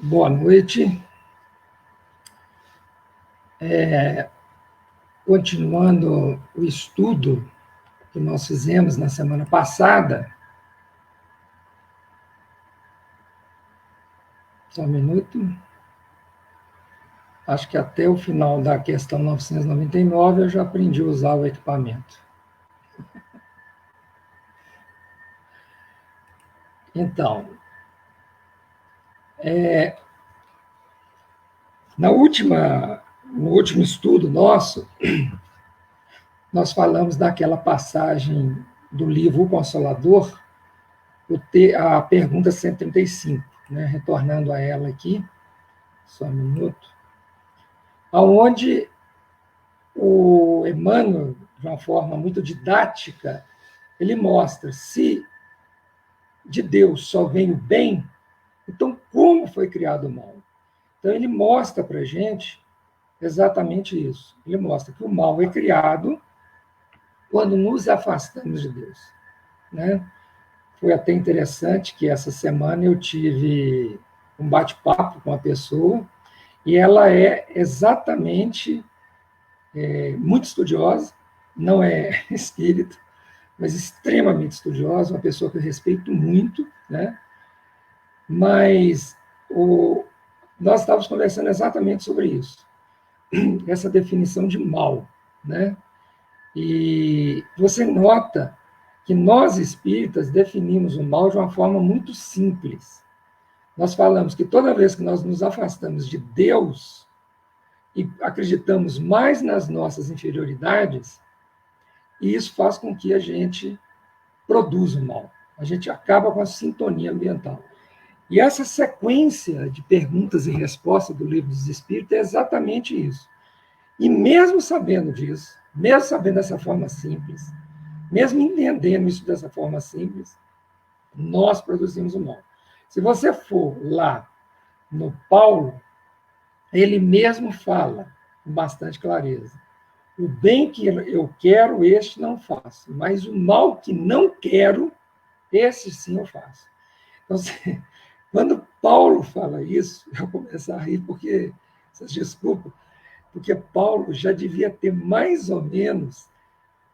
Boa noite. Continuando o estudo que nós fizemos na semana passada. Só um minuto. Acho que até o final da questão 999 eu já aprendi a usar o equipamento. Então, no último estudo nosso, nós falamos daquela passagem do livro O Consolador, a pergunta 135, né? Retornando a ela aqui, só um minuto, aonde o Emmanuel, de uma forma muito didática, ele mostra se de Deus só vem o bem, então como foi criado o mal? Então ele mostra para a gente exatamente isso. Ele mostra que o mal é criado quando nos afastamos de Deus, né? Foi até interessante que essa semana eu tive um bate-papo com uma pessoa e ela é exatamente muito estudiosa, não é espírita, mas extremamente estudiosa, uma pessoa que eu respeito muito, né? Mas nós estávamos conversando exatamente sobre isso, essa definição de mal, né? E você nota que nós espíritas definimos o mal de uma forma muito simples. Nós falamos que toda vez que nós nos afastamos de Deus e acreditamos mais nas nossas inferioridades, isso faz com que a gente produza o mal. A gente acaba com a sintonia ambiental. E essa sequência de perguntas e respostas do Livro dos Espíritos é exatamente isso. E mesmo sabendo disso, mesmo sabendo dessa forma simples, mesmo entendendo isso dessa forma simples, nós produzimos o mal. Se você for lá no Paulo, ele mesmo fala com bastante clareza: o bem que eu quero, este não faço, mas o mal que não quero, esse sim eu faço. Então, quando Paulo fala isso, eu começo a rir, porque, vocês desculpam, porque Paulo já devia ter mais ou menos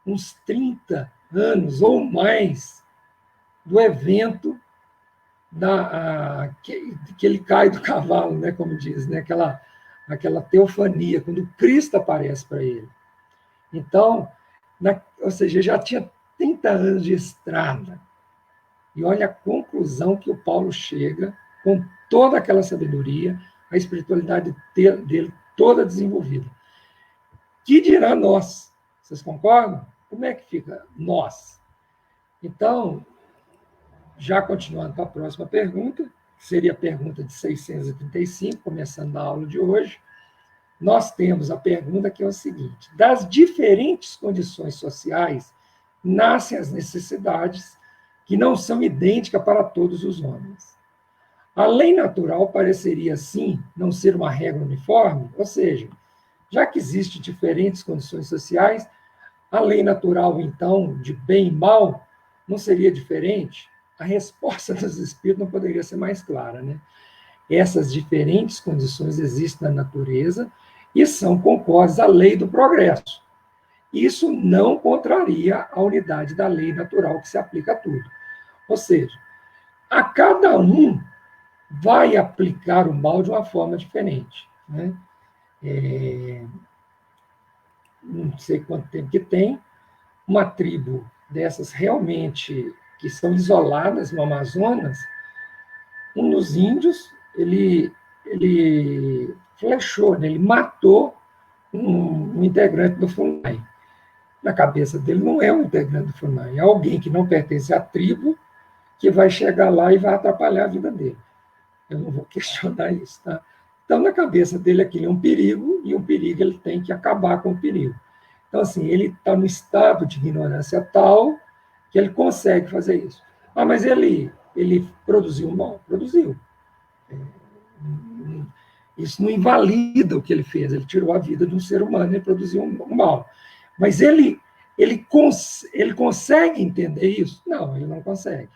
uns 30 anos ou mais do evento que ele cai do cavalo, né, como diz, né, aquela teofania, quando Cristo aparece para ele. Então, ou seja, já tinha 30 anos de estrada. E olha a conclusão que o Paulo chega, com toda aquela sabedoria, a espiritualidade dele toda desenvolvida. Que dirá nós? Vocês concordam? Como é que fica nós? Então, já continuando para a próxima pergunta, que seria a pergunta de 635, começando a aula de hoje, nós temos a pergunta que é o seguinte: das diferentes condições sociais nascem as necessidades que não são idênticas para todos os homens. A lei natural pareceria, assim, não ser uma regra uniforme, ou seja, já que existem diferentes condições sociais, a lei natural, então, de bem e mal, não seria diferente? A resposta dos espíritos não poderia ser mais clara, né? Essas diferentes condições existem na natureza e são concordes à lei do progresso. Isso não contraria a unidade da lei natural que se aplica a tudo. Ou seja, a cada um vai aplicar o mal de uma forma diferente, né? Não sei quanto tempo que tem, uma tribo dessas realmente que são isoladas no Amazonas, um dos índios, ele flechou, né? Ele matou um integrante do FUNAI. Na cabeça dele não é um integrante do FUNAI, é alguém que não pertence à tribo que vai chegar lá e vai atrapalhar a vida dele. Eu não vou questionar isso, tá? Então, na cabeça dele, aquilo é um perigo, e um perigo ele tem que acabar com o perigo. Então, assim, ele está no estado de ignorância tal que ele consegue fazer isso. Ah, mas ele produziu mal? Produziu. Isso não invalida o que ele fez. Ele tirou a vida de um ser humano e produziu um mal. Mas ele consegue entender isso? Não, ele não consegue.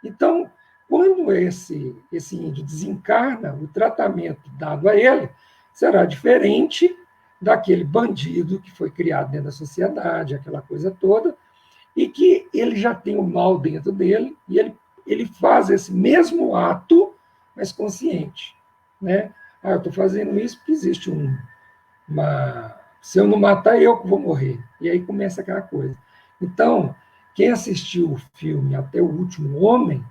Então, quando esse índio desencarna, o tratamento dado a ele será diferente daquele bandido que foi criado dentro da sociedade, aquela coisa toda, e que ele já tem o mal dentro dele, e ele faz esse mesmo ato, mas consciente. Né? Eu estou fazendo isso porque existe uma... Se eu não matar, eu que vou morrer. E aí começa aquela coisa. Então, quem assistiu o filme Até o Último Homem,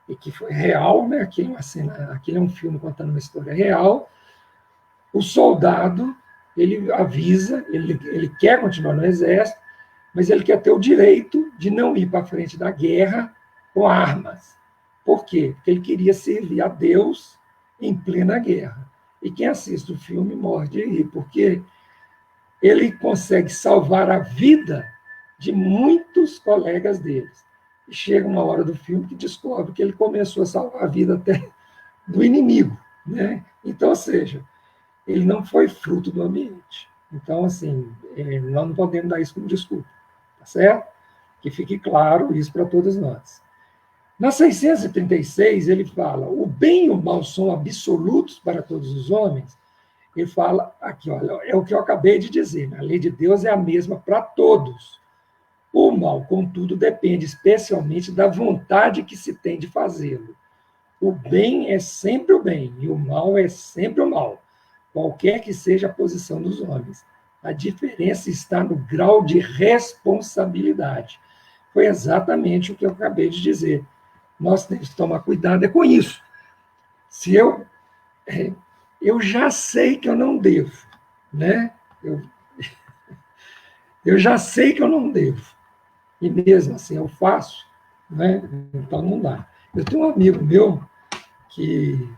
e que foi real, né? Aquele é um filme contando uma história real, o soldado, ele avisa, ele quer continuar no exército, mas ele quer ter o direito de não ir para a frente da guerra com armas. Por quê? Porque ele queria servir a Deus em plena guerra. E quem assiste o filme morre de rir, porque ele consegue salvar a vida de muitos colegas deles. E chega uma hora do filme que descobre que ele começou a salvar a vida até do inimigo. Né? Então, ou seja, ele não foi fruto do ambiente. Então, assim, nós não podemos dar isso como desculpa. Tá certo? Que fique claro isso para todos nós. Na 636, ele fala: o bem e o mal são absolutos para todos os homens. Ele fala aqui, olha, é o que eu acabei de dizer, a lei de Deus é a mesma para todos. O mal, contudo, depende especialmente da vontade que se tem de fazê-lo. O bem é sempre o bem e o mal é sempre o mal, qualquer que seja a posição dos homens. A diferença está no grau de responsabilidade. Foi exatamente o que eu acabei de dizer. Nós temos que tomar cuidado com isso. Se eu já sei que eu não devo, né? Eu já sei que eu não devo, e mesmo assim eu faço, né? Então não dá. Eu tenho um amigo meu que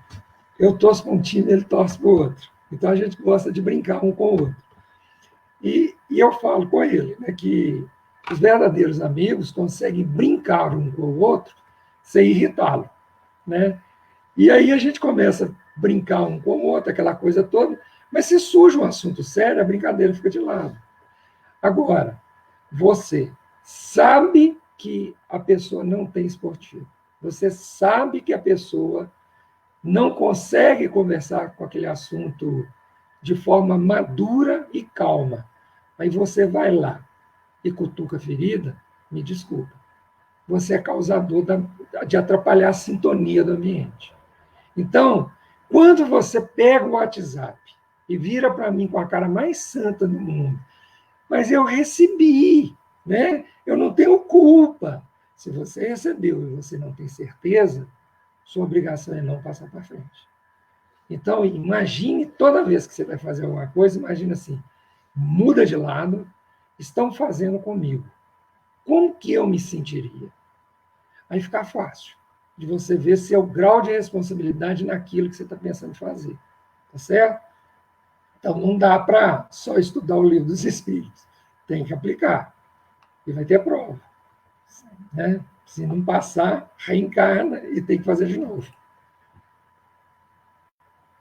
eu torço para um time, ele torce para o outro. Então a gente gosta de brincar um com o outro. E eu falo com ele, né, que os verdadeiros amigos conseguem brincar um com o outro sem irritá-lo. Né? E aí a gente começa a brincar um com o outro, aquela coisa toda, mas se surge um assunto sério, a brincadeira fica de lado. Agora, você sabe que a pessoa não tem esportivo, você sabe que a pessoa não consegue conversar com aquele assunto de forma madura e calma. Aí você vai lá e cutuca a ferida, me desculpa. Você é causador de atrapalhar a sintonia do ambiente. Então, quando você pega o WhatsApp e vira para mim com a cara mais santa do mundo, mas eu recebi, né? Eu não tenho culpa. Se você recebeu e você não tem certeza, sua obrigação é não passar para frente. Então, imagine toda vez que você vai fazer alguma coisa, imagine assim, muda de lado, estão fazendo comigo. Como que eu me sentiria? Aí fica fácil de você ver se é o grau de responsabilidade naquilo que você está pensando em fazer. Tá certo? Então, não dá para só estudar o livro dos Espíritos. Tem que aplicar. E vai ter prova. Né? Se não passar, reencarna e tem que fazer de novo.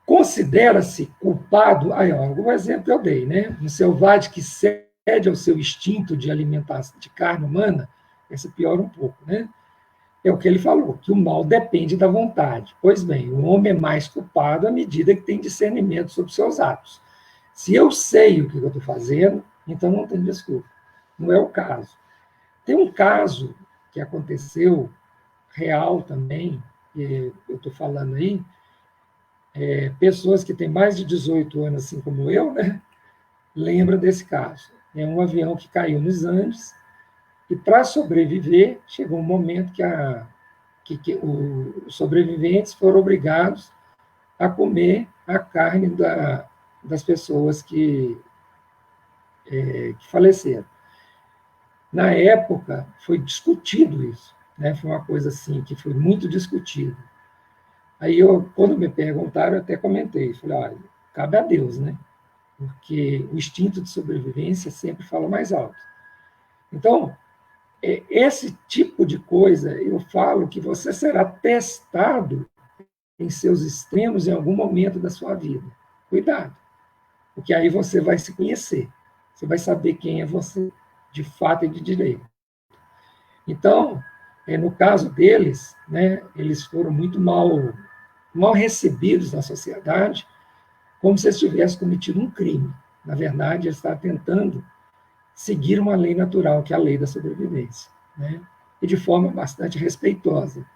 Considera-se culpado, aí, ó, algum exemplo que eu dei, né? Um selvagem que cede ao seu instinto de alimentação de carne humana, essa piora um pouco, né? É o que ele falou, que o mal depende da vontade. Pois bem, o homem é mais culpado à medida que tem discernimento sobre seus atos. Se eu sei o que eu estou fazendo, então não tem desculpa. Não é o caso. Tem um caso que aconteceu, real também, que eu estou falando aí, pessoas que têm mais de 18 anos, assim como eu, né, lembram desse caso. É um avião que caiu nos Andes e, para sobreviver, chegou um momento que os sobreviventes foram obrigados a comer a carne das pessoas que faleceram. Na época, foi discutido isso, né? Foi uma coisa assim que foi muito discutida. Aí, quando me perguntaram, eu até comentei, falei, olha, cabe a Deus, né? Porque o instinto de sobrevivência sempre fala mais alto. Então, esse tipo de coisa, eu falo que você será testado em seus extremos em algum momento da sua vida. Cuidado, porque aí você vai se conhecer, você vai saber quem é você, de fato e de direito. Então, No caso deles, né, eles foram muito mal recebidos na sociedade, como se eles tivessem cometido um crime. Na verdade, eles estavam tentando seguir uma lei natural, que é a lei da sobrevivência, né? E de forma bastante respeitosa.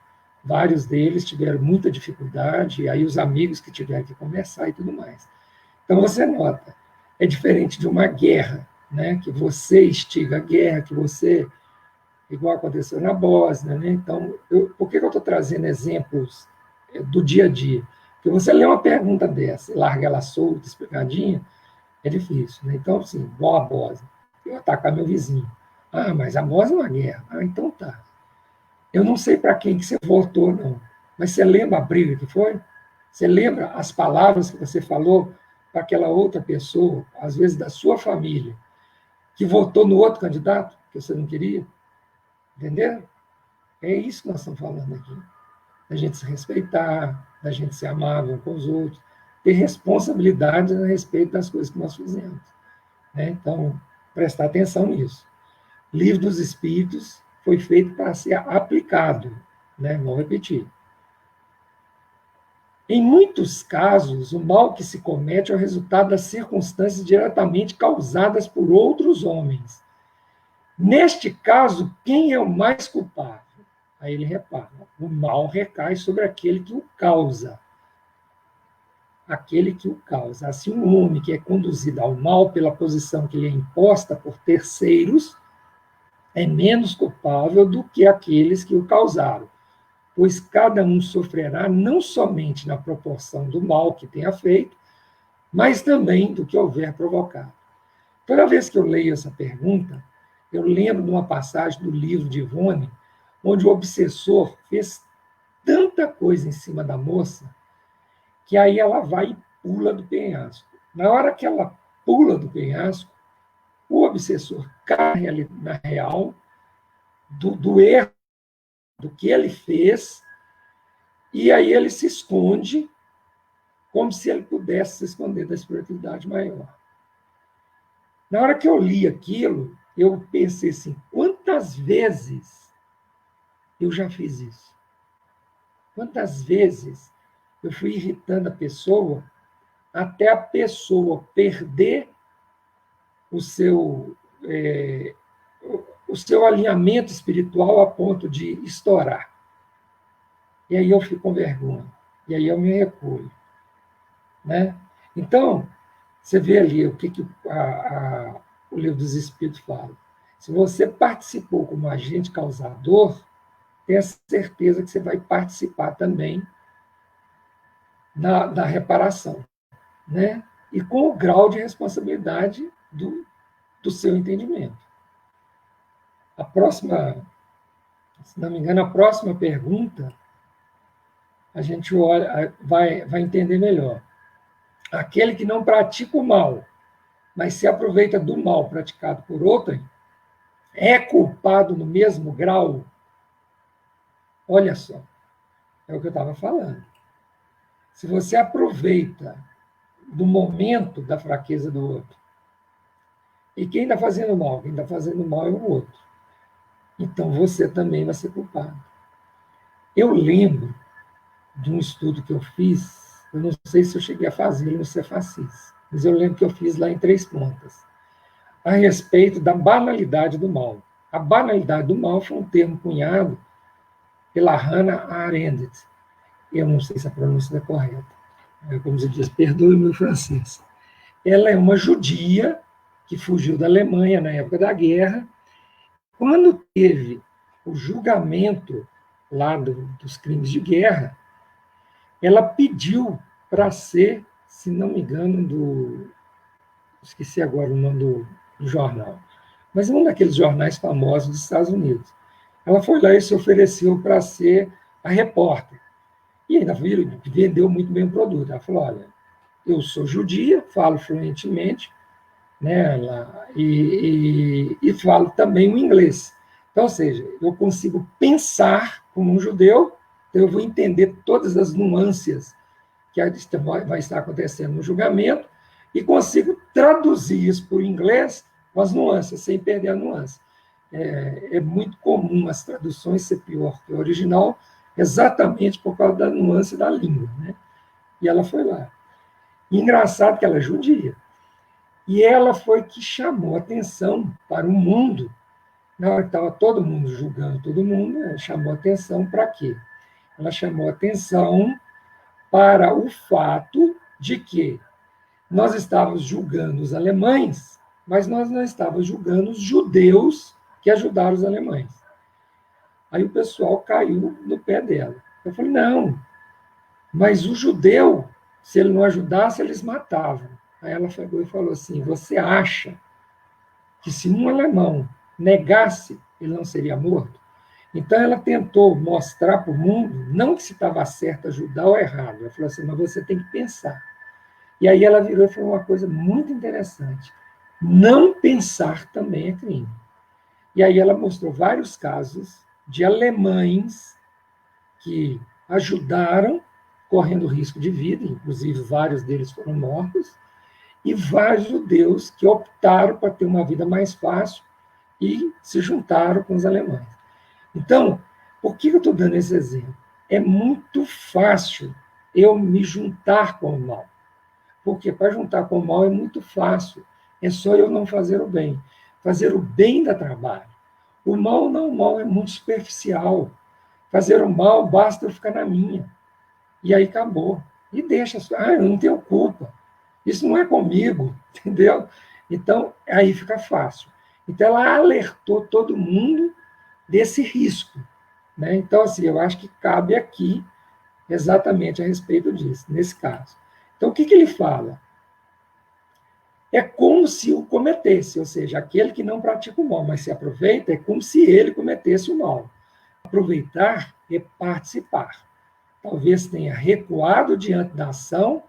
Vários deles tiveram muita dificuldade, e aí os amigos que tiveram que conversar e tudo mais. Então, você nota, é diferente de uma guerra, né? Que você instiga a guerra, que você, igual aconteceu na Bósnia, né? Então, por que eu estou trazendo exemplos do dia a dia? Porque você lê uma pergunta dessa, larga ela solta, explicadinha, é difícil, né? Então, assim, igual a Bósnia, eu atacar meu vizinho. Ah, mas a Bósnia é uma guerra. Ah, então tá. Eu não sei para quem que você votou, não. Mas você lembra a briga que foi? Você lembra as palavras que você falou para aquela outra pessoa, às vezes da sua família, que votou no outro candidato que você não queria? Entendeu? É isso que nós estamos falando aqui. Da gente se respeitar, da gente ser amável com os outros, ter responsabilidade a respeito das coisas que nós fizemos, né? Então, prestar atenção nisso. Livro dos Espíritos foi feito para ser aplicado, né? Vou repetir. Em muitos casos, o mal que se comete é o resultado das circunstâncias diretamente causadas por outros homens. Neste caso, quem é o mais culpável? Aí ele repara, o mal recai sobre aquele que o causa. Aquele que o causa. Assim, um homem que é conduzido ao mal pela posição que lhe é imposta por terceiros é menos culpável do que aqueles que o causaram, pois cada um sofrerá não somente na proporção do mal que tenha feito, mas também do que houver provocado. Toda vez que eu leio essa pergunta, eu lembro de uma passagem do livro de Ivone, onde o obsessor fez tanta coisa em cima da moça, que aí ela vai e pula do penhasco. Na hora que ela pula do penhasco, o obsessor cai ali na real do erro, do que ele fez, e aí ele se esconde, como se ele pudesse se esconder da espiritualidade maior. Na hora que eu li aquilo, eu pensei assim, quantas vezes eu já fiz isso? Quantas vezes eu fui irritando a pessoa até a pessoa perder o seu, o seu alinhamento espiritual a ponto de estourar. E aí eu fico com vergonha. E aí eu me recolho, né? Então, você vê ali o que o Livro dos Espíritos fala. Se você participou como agente causador, tenha certeza que você vai participar também da reparação, né? E com o grau de responsabilidade do seu entendimento. A próxima, se não me engano, a próxima pergunta, a gente vai entender melhor. Aquele que não pratica o mal, mas se aproveita do mal praticado por outrem, é culpado no mesmo grau? Olha só, é o que eu estava falando. Se você aproveita do momento da fraqueza do outro, e quem está fazendo mal? Quem está fazendo mal é o outro. Então você também vai ser culpado. Eu lembro de um estudo que eu fiz, eu não sei se eu cheguei a fazer no Cefacis, mas eu lembro que eu fiz lá em Três Pontas, a respeito da banalidade do mal. A banalidade do mal foi um termo cunhado pela Hannah Arendt. Eu não sei se a pronúncia é correta. Como se diz, perdoe o meu francês. Ela é uma judia que fugiu da Alemanha na época da guerra. Quando teve o julgamento lá dos crimes de guerra, ela pediu para ser, se não me engano, esqueci agora o nome do jornal, mas é um daqueles jornais famosos dos Estados Unidos. Ela foi lá e se ofereceu para ser a repórter. E ainda vendeu muito bem o produto. Ela falou, olha, eu sou judia, falo fluentemente, né, e falo também o inglês. Então, ou seja, eu consigo pensar como um judeu, então eu vou entender todas as nuances que vai estar acontecendo no julgamento e consigo traduzir isso para o inglês com as nuances, sem perder a nuance. é muito comum as traduções ser pior que o original, exatamente por causa da nuance da língua, né? E ela foi lá. E engraçado que ela é judia. E ela foi que chamou atenção para o mundo, na hora que estava todo mundo julgando todo mundo, ela chamou atenção para quê? Ela chamou atenção para o fato de que nós estávamos julgando os alemães, mas nós não estávamos julgando os judeus que ajudaram os alemães. Aí o pessoal caiu no pé dela. Eu falei, não, mas o judeu, se ele não ajudasse, eles matavam. Aí ela pegou e falou assim, você acha que se um alemão negasse, ele não seria morto? Então ela tentou mostrar para o mundo, não que se estava certo ajudar ou errado, ela falou assim, mas você tem que pensar. E aí ela virou e falou uma coisa muito interessante, não pensar também é crime. E aí ela mostrou vários casos de alemães que ajudaram, correndo risco de vida, inclusive vários deles foram mortos, e vários judeus que optaram para ter uma vida mais fácil e se juntaram com os alemães. Então, por que eu estou dando esse exemplo? É muito fácil eu me juntar com o mal. Porque para juntar com o mal é muito fácil. É só eu não fazer o bem. Fazer o bem dá trabalho. O mal não, o mal é muito superficial. Fazer o mal basta eu ficar na minha. E aí acabou. E deixa, eu não tenho culpa. Isso não é comigo, entendeu? Então, aí fica fácil. Então, ela alertou todo mundo desse risco, né? Então, assim, eu acho que cabe aqui exatamente a respeito disso, nesse caso. Então, o que ele fala? É como se o cometesse, ou seja, aquele que não pratica o mal, mas se aproveita, é como se ele cometesse o mal. Aproveitar é participar. Talvez tenha recuado diante da ação,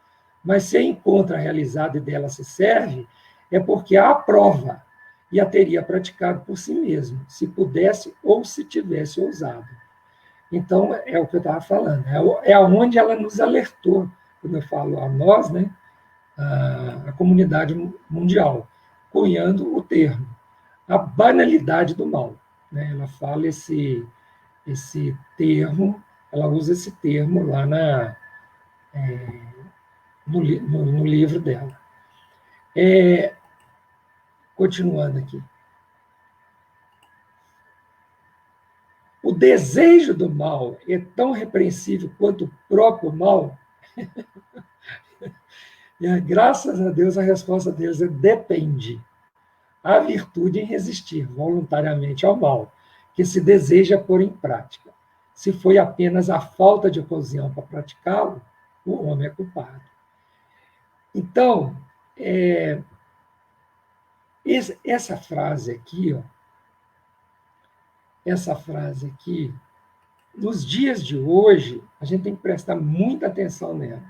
mas se a encontra realizada e dela se serve, é porque a aprova e a teria praticado por si mesmo, se pudesse ou se tivesse ousado. Então, é o que eu estava falando, é aonde ela nos alertou, quando eu falo a nós, né, a comunidade mundial, cunhando o termo, a banalidade do mal. Né? Ela fala esse termo, ela usa esse termo lá no livro dela. Continuando aqui. O desejo do mal é tão repreensível quanto o próprio mal? E, graças a Deus, a resposta deles é depende. Há virtude em resistir voluntariamente ao mal, que se deseja pôr em prática. Se foi apenas a falta de ocasião para praticá-lo, o homem é culpado. Então, essa frase aqui, nos dias de hoje, a gente tem que prestar muita atenção nela.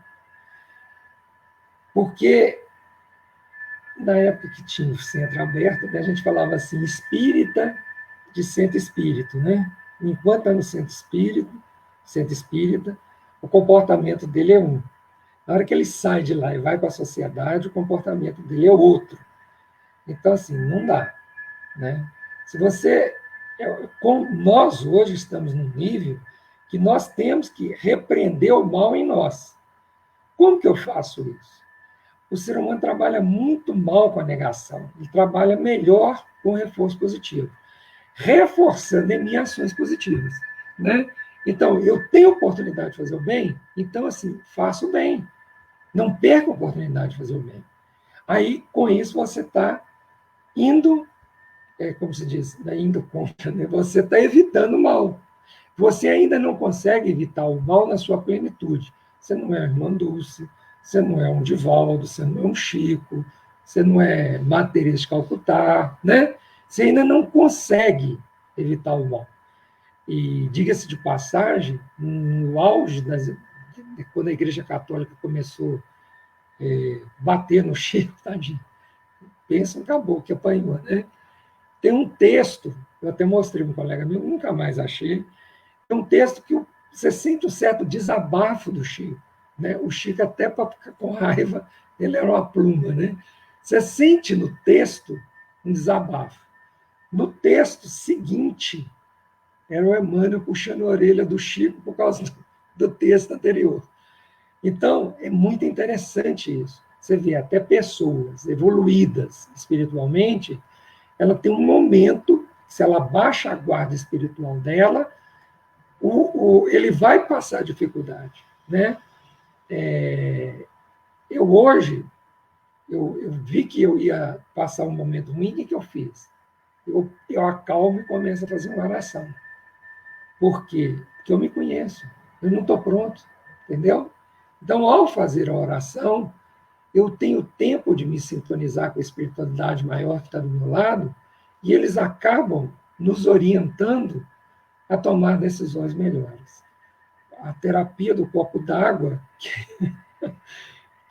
Porque, na época que tinha o centro aberto, a gente falava assim, espírita de centro espírito, né? Enquanto está no centro espírita, o comportamento dele é um. Na hora que ele sai de lá e vai para a sociedade, o comportamento dele é outro. Então, assim, não dá. Né? Se você. Nós hoje estamos num nível que nós temos que repreender o mal em nós. Como que eu faço isso? O ser humano trabalha muito mal com a negação. Ele trabalha melhor com o reforço positivo, reforçando em mim ações positivas. Né? Então, eu tenho oportunidade de fazer o bem, então, assim, faço o bem. Não perca a oportunidade de fazer o bem. Aí, com isso, você está indo, como se diz, indo contra, né? Você está evitando o mal. Você ainda não consegue evitar o mal na sua plenitude. Você não é irmã Dulce, você não é um Divaldo, você não é um Chico, você não é Madre Teresa de Calcutá, né? Você ainda não consegue evitar o mal. E, diga-se de passagem, no auge quando a Igreja Católica começou a bater no Chico, tadinho, pensa um caboclo que apanhou, né? Tem um texto, eu até mostrei para um colega meu, nunca mais achei, é um texto que você sente um certo desabafo do Chico. Né? O Chico, até para ficar com raiva, ele era uma pluma. Né? Você sente no texto um desabafo. No texto seguinte, era o Emmanuel puxando a orelha do Chico por causa do texto anterior. Então, é muito interessante isso. Você vê até pessoas evoluídas espiritualmente, ela tem um momento, se ela baixa a guarda espiritual dela, ele vai passar dificuldade. Né? Eu hoje, eu vi que eu ia passar um momento ruim, o que eu fiz? Eu acalmo e começo a fazer uma oração. Por quê? Porque eu me conheço, eu não estou pronto, entendeu? Então, ao fazer a oração, eu tenho tempo de me sintonizar com a espiritualidade maior que está do meu lado, e eles acabam nos orientando a tomar decisões melhores. A terapia do copo d'água,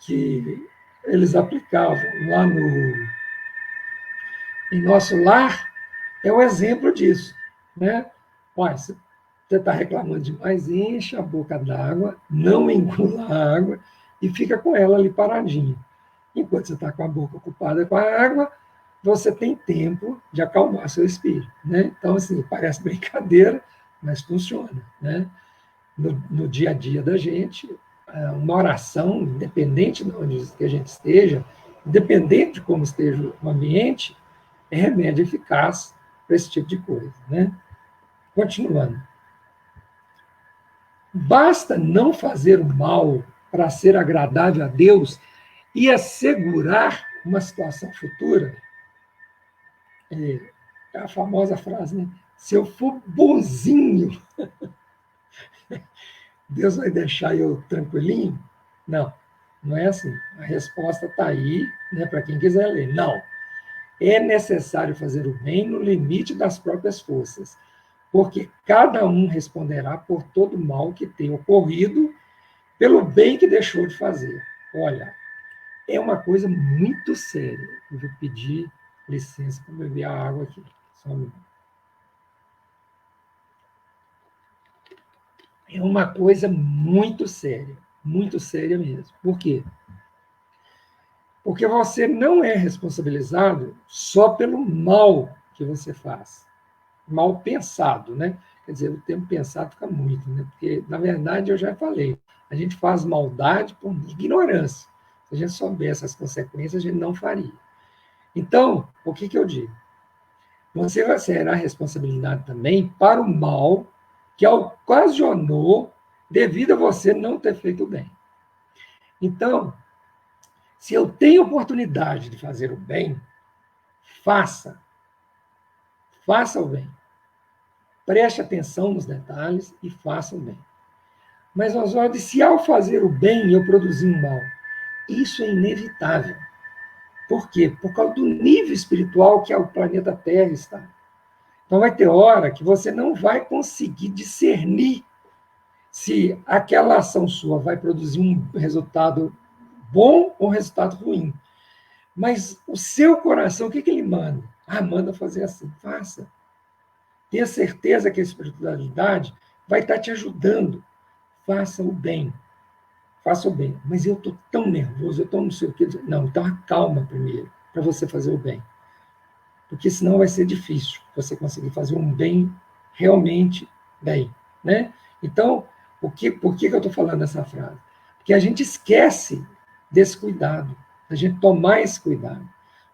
que eles aplicavam lá em nosso lar, é um exemplo disso. Né? Olha, você está reclamando demais, enche a boca d'água, não engula a água e fica com ela ali paradinha. Enquanto você está com a boca ocupada com a água, você tem tempo de acalmar seu espírito. Né? Então, assim, parece brincadeira, mas funciona. Né? No dia a dia da gente, uma oração, independente de onde que a gente esteja, independente de como esteja o ambiente, é remédio eficaz para esse tipo de coisa. Né? Continuando. Basta não fazer o mal para ser agradável a Deus e assegurar uma situação futura. É a famosa frase, né? Se eu for bonzinho, Deus vai deixar eu tranquilinho? Não, não é assim. A resposta está aí, né, para quem quiser ler. Não. É necessário fazer o bem no limite das próprias forças, porque cada um responderá por todo o mal que tem ocorrido, pelo bem que deixou de fazer. Olha, é uma coisa muito séria. Eu vou pedir licença para beber a água aqui. Só um minuto. É uma coisa muito séria mesmo. Por quê? Porque você não é responsabilizado só pelo mal que você faz. Mal pensado, né? Quer dizer, o termo pensado fica muito, né? Porque, na verdade, eu já falei, a gente faz maldade por ignorância. Se a gente soubesse as consequências, a gente não faria. Então, o que eu digo? Você vai ser a responsabilidade também para o mal que ocasionou devido a você não ter feito o bem. Então, se eu tenho oportunidade de fazer o bem, faça. Faça o bem. Preste atenção nos detalhes e faça o bem. Mas, Oswaldo, se ao fazer o bem eu produzir um mal? Isso é inevitável. Por quê? Por causa do nível espiritual que o planeta Terra está. Então, vai ter hora que você não vai conseguir discernir se aquela ação sua vai produzir um resultado bom ou um resultado ruim. Mas o seu coração, o que ele manda? Ah, manda fazer assim. Faça. Tenha certeza que a espiritualidade vai estar te ajudando. Faça o bem. Faça o bem. Mas eu estou tão nervoso, eu estou não sei o quê. Não, então acalma primeiro, para você fazer o bem. Porque senão vai ser difícil você conseguir fazer um bem realmente bem. Né? Então, por que eu estou falando essa frase? Porque a gente esquece desse cuidado, a gente tomar esse cuidado.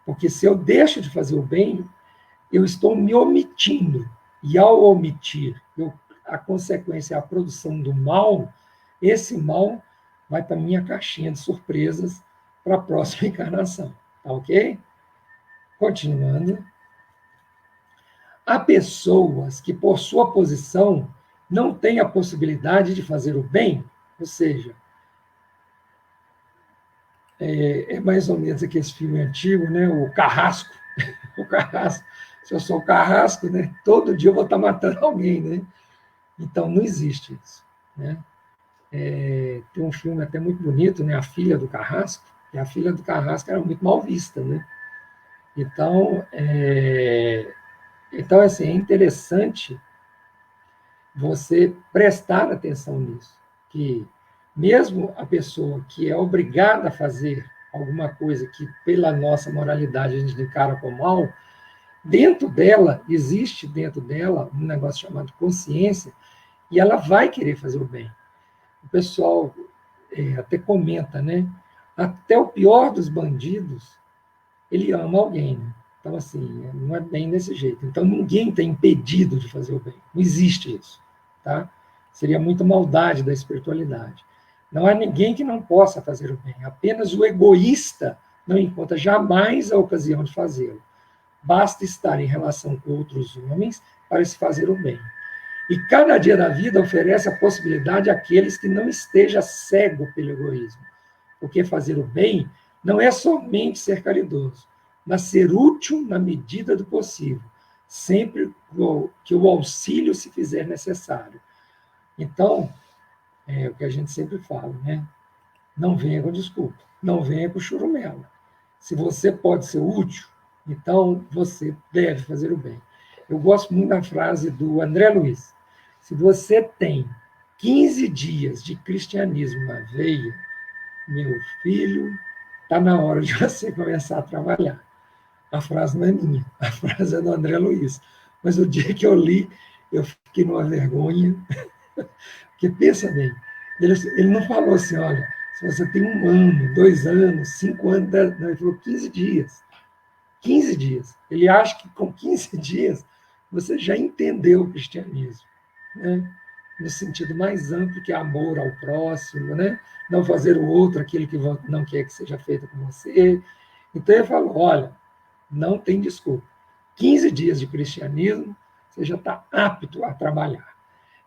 Porque se eu deixo de fazer o bem, eu estou me omitindo. E ao omitir, a consequência é a produção do mal, esse mal vai para a minha caixinha de surpresas para a próxima encarnação. Tá ok? Continuando. Há pessoas que, por sua posição, não têm a possibilidade de fazer o bem, ou seja, é mais ou menos aquele filme antigo, né? O Carrasco. O Carrasco. Se eu sou o Carrasco, né? Todo dia eu vou estar matando alguém, né? Então, não existe isso. Né? Tem um filme até muito bonito, né? A Filha do Carrasco, e a Filha do Carrasco era muito mal vista. Né? Então, assim, é interessante você prestar atenção nisso, que mesmo a pessoa que é obrigada a fazer alguma coisa que, pela nossa moralidade, a gente encara como mal, existe dentro dela um negócio chamado consciência, e ela vai querer fazer o bem. O pessoal até comenta, né? Até o pior dos bandidos, ele ama alguém, né? Então, assim, não é bem desse jeito. Então, ninguém está impedido de fazer o bem. Não existe isso, tá? Seria muita maldade da espiritualidade. Não há ninguém que não possa fazer o bem. Apenas o egoísta não encontra jamais a ocasião de fazê-lo. Basta estar em relação com outros homens para se fazer o bem. E cada dia da vida oferece a possibilidade àqueles que não esteja cego pelo egoísmo. Porque fazer o bem não é somente ser caridoso, mas ser útil na medida do possível, sempre que o auxílio se fizer necessário. Então, é o que a gente sempre fala, né? Não venha com desculpa, não venha com churumela. Se você pode ser útil, então você deve fazer o bem. Eu gosto muito da frase do André Luiz. Se você tem 15 dias de cristianismo na veia, meu filho, está na hora de você começar a trabalhar. A frase não é minha, a frase é do André Luiz. Mas o dia que eu li, eu fiquei numa vergonha, porque pensa bem, ele não falou assim, olha, se você tem 1 ano, 2 anos, 5 anos, não, ele falou 15 dias. 15 dias. Ele acha que com 15 dias você já entendeu o cristianismo, né? No sentido mais amplo, que é amor ao próximo, né? Não fazer o outro aquilo que não quer que seja feito com você. Então ele falou, olha, não tem desculpa. 15 dias de cristianismo, você já está apto a trabalhar.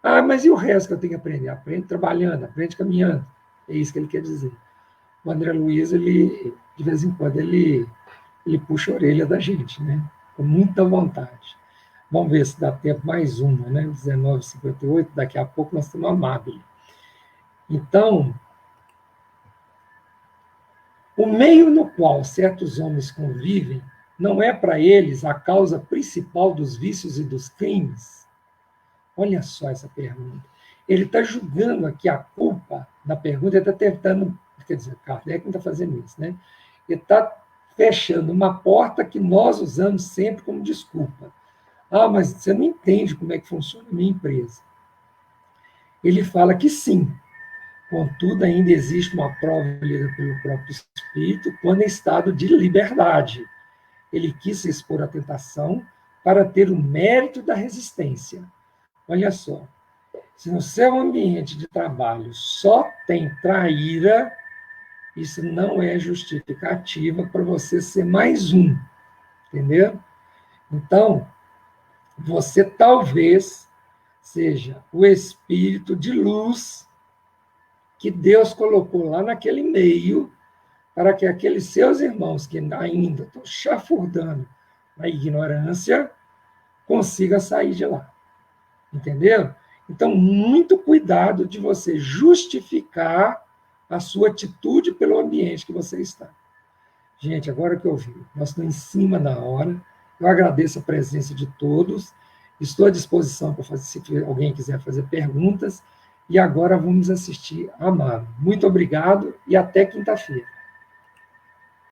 Ah, mas e o resto que eu tenho que aprender? Aprende trabalhando, aprende caminhando. É isso que ele quer dizer. O André Luiz, ele, de vez em quando, ele puxa a orelha da gente, né? Com muita vontade. Vamos ver se dá tempo mais uma, né? 19h58, daqui a pouco nós temos a Amabile. Então, o meio no qual certos homens convivem não é para eles a causa principal dos vícios e dos crimes? Olha só essa pergunta. Ele está julgando aqui a culpa na pergunta, ele está tentando, quer dizer, Kardec não está fazendo isso, né? Ele está fechando uma porta que nós usamos sempre como desculpa. Ah, mas você não entende como é que funciona a minha empresa. Ele fala que sim, contudo, ainda existe uma prova lida pelo próprio Espírito quando em estado de liberdade. Ele quis se expor à tentação para ter o mérito da resistência. Olha só, se no seu ambiente de trabalho só tem traíra, isso não é justificativa para você ser mais um, entendeu? Então, você talvez seja o espírito de luz que Deus colocou lá naquele meio para que aqueles seus irmãos que ainda estão chafurdando na ignorância consigam sair de lá. Entendeu? Então, muito cuidado de você justificar a sua atitude pelo ambiente que você está. Gente, agora que eu vi, nós estamos em cima da hora. Eu agradeço a presença de todos. Estou à disposição para fazer, se alguém quiser fazer perguntas. E agora vamos assistir a Amaro. Muito obrigado e até quinta-feira.